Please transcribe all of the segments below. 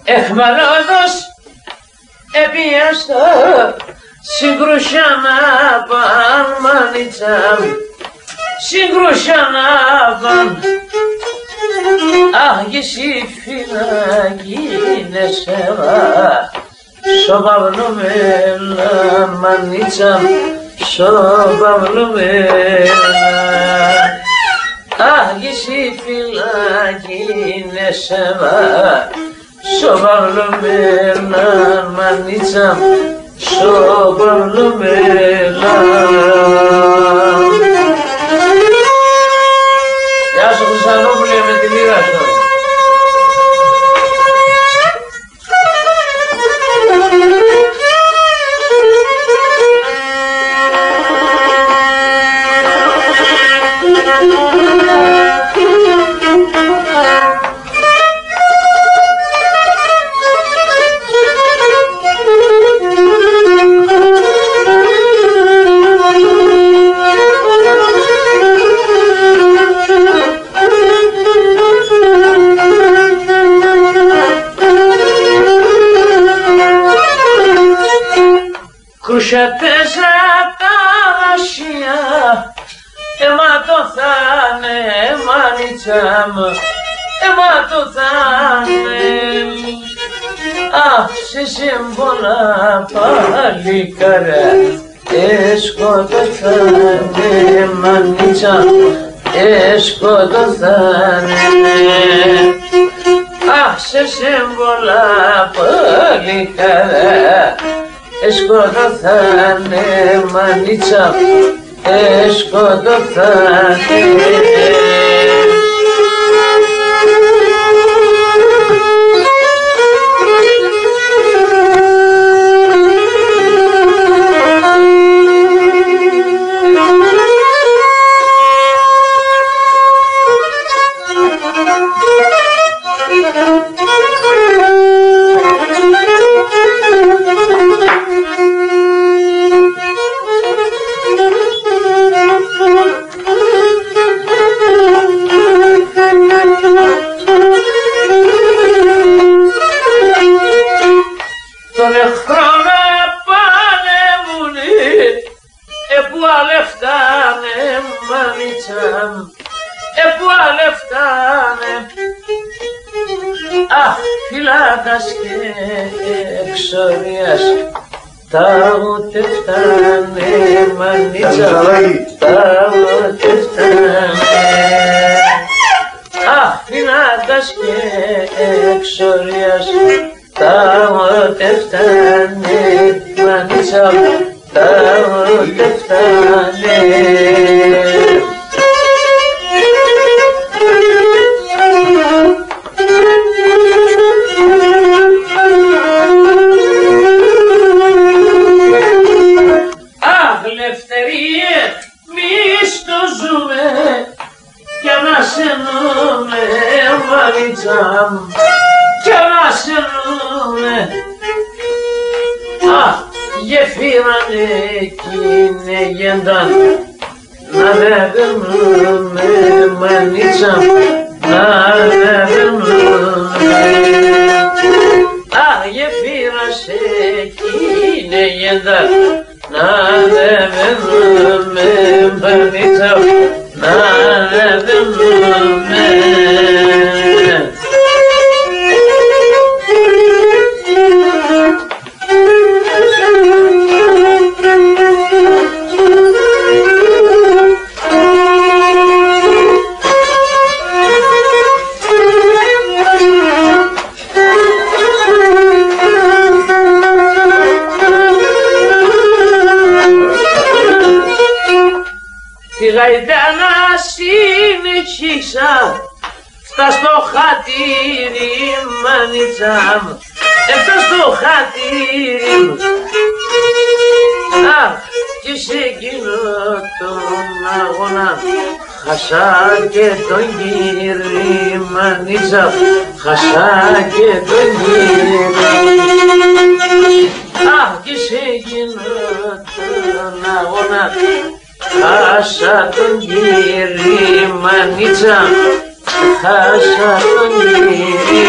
Εχμαλώτος επίαστο συγκρουσιάνα παν μανίτσα συγκρουσιάνα παν αχ εσύ φυλακίνεσαι σοβαυλωμένα μανίτσα σοβαυλωμένα αχ εσύ φυλακίνεσαι σοβαυλωμένα μανίτσα σοβαυλωμένα. Γεια σου Χρυσανόπουλε με τη λίρα σου. Κρουσιατέσα τα δασιά, το θάνε μανίτσα μου, το θάνε. Αχ, σε σύμβολα παλικάρια, σκοτωθάνε μανίτσα, σκοτωθάνε. Αχ, σε σύμβολα παλικάρια, σκοτωθάνε μανίτσα, σκοτωθάνε. Φυλάκας και εξορίας τα ούτε φτάνε μανίτσα, τα ούτε φτάνε. Αχ, φυλάκας και εξορίας τα ούτε φτάνε μανίτσα, τα ούτε φτάνε. Κι ανασενούμε, γεφύρανε εκείνε γένταν, να δεν περνούμε μανίτσα, να δεν περνούμε. Γεφύρασε εκείνε γένταν, να δεν περνούμε μανίτσα, να δεν περνούμε. Τη γαϊδάνα συνεχίσα, φτά στο χατήρι μανίτσα μου, έφτα στο χατήρι μου. Αχ, κι σε εκείνο τον αγώνα χασά και τον γύρι μανίτσα, χασά και τον γύρι. Αχ, κι σε εκείνο τον αγώνα χάσα τον γύρι μανίτσα, χάσα τον γύρι.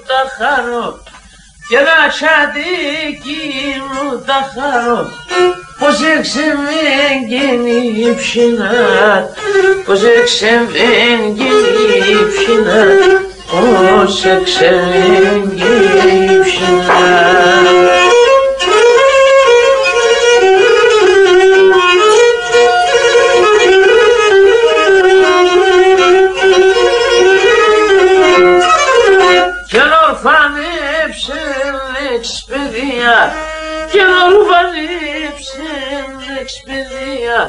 τα χαρώ και ένα τσαντίκι μου τα χαρώ. Πως εξεμβαίνει η ψινά, πως εξεμβαίνει η ψινά, πως εξεμβαίνει η ψινά. Και ορφανέψεν εξπαιδεία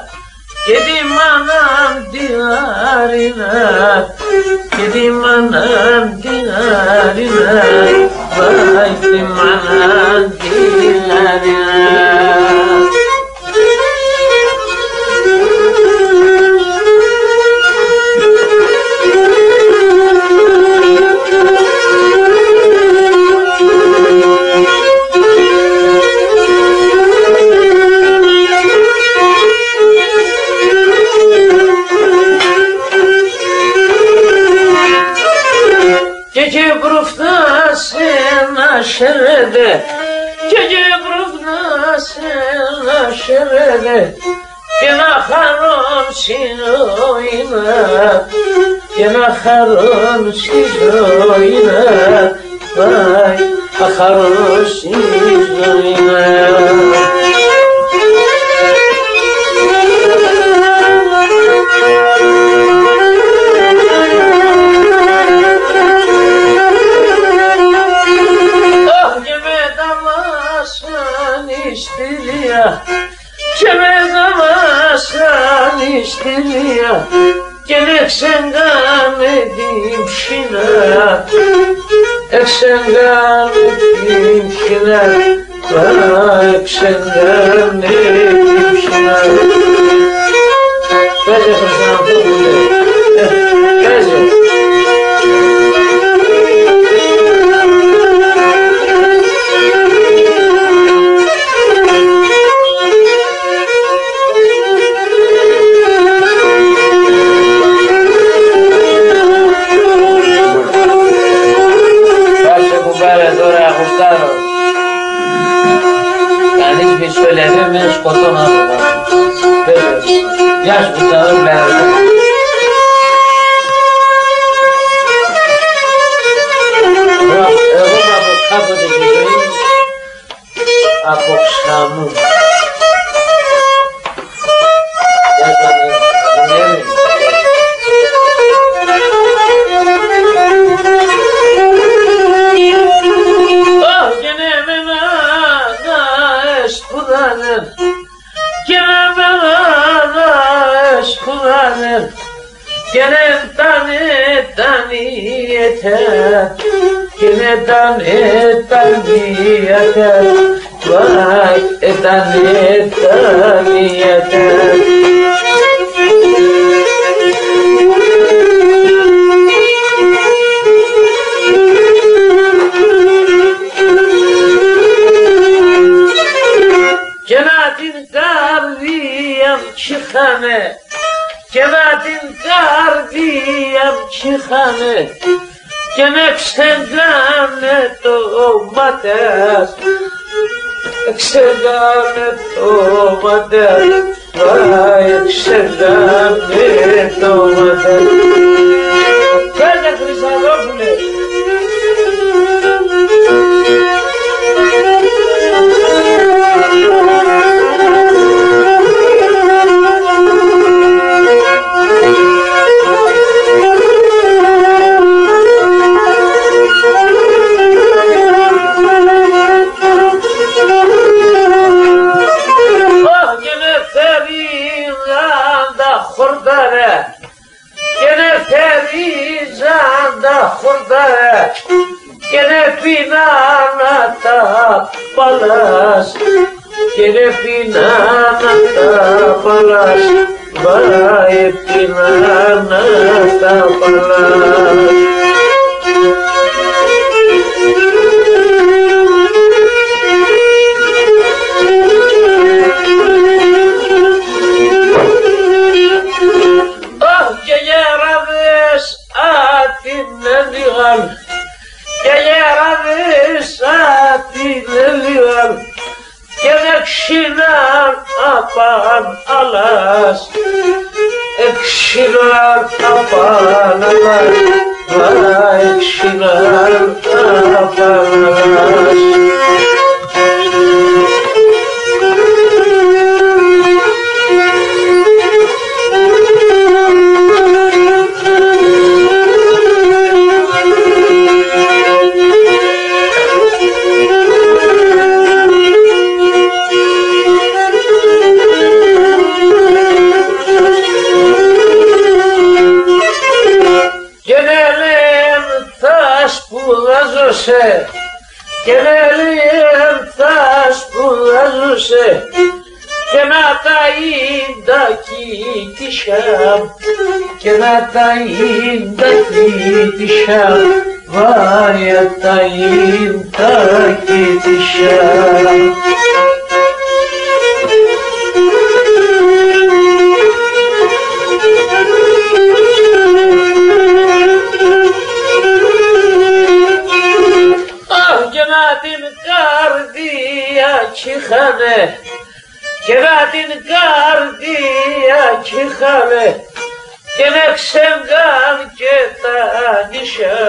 και τη μάνα την άρινα, και τη μάνα την άρινα, πάει τη μάνα την άρινα. Şerede, gece bruvnası şerede, gena haram sinoyna, gena haram sinoyna, vay haram sinoyna. Και εξεγγάνε την ψινά, εξεγγάνε την ψινά, εξεγγάνε την ψινά. Παίζε Χριστιανοπούλε, παίζε. Κανείς μη σου έλεγε με σκοτώνα από κάτω. Γεια σου Κουστάδο, μπλέαρε. Εγώ από κάποτε τη ζωή μου από ξαμού. Γεια σου Αντρέα. Gene tane yeter, vay tane yeter. Cennetin kardiyem çıkanı, cennetin kardiyem çıkanı, cennet senden domates, senden domates, vay senden domates. Böyle Christopoulos. Gene pinana ta palas, gene pinana ta palas, vay pinana ta palas. Oh, que ya rabes a ti mendigan. συνέλειαν και δεξινάν απάν αλλάς, εξινάν απάν αλλάς, εξινάν απάν αλλάς. Και λέει θα σπουδάζωσε και να τα ίντα κοίτησα και να τα ίντα κοίτησα βάρια τα ίντα κοίτησα. Και να την καρδία κυχάνε και να ξεγκάν και τα νησιά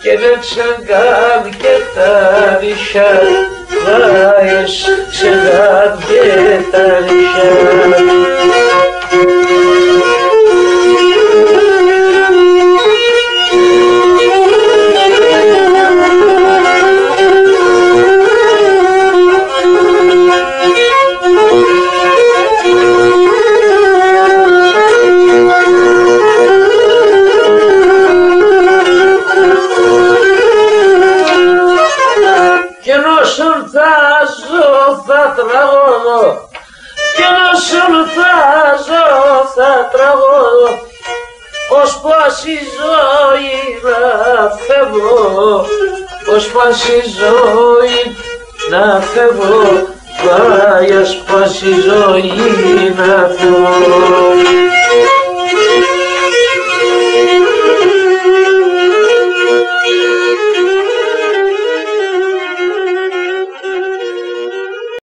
και να ξεγκάν και τα νησιά να ξεγκάν και τα νησιά. Και να σολθάζω θα τραγωδώ ως πως η ζωή να φεύγω, ως πως η ζωή να φεύγω, πάει ως πως η ζωή να φεύγω.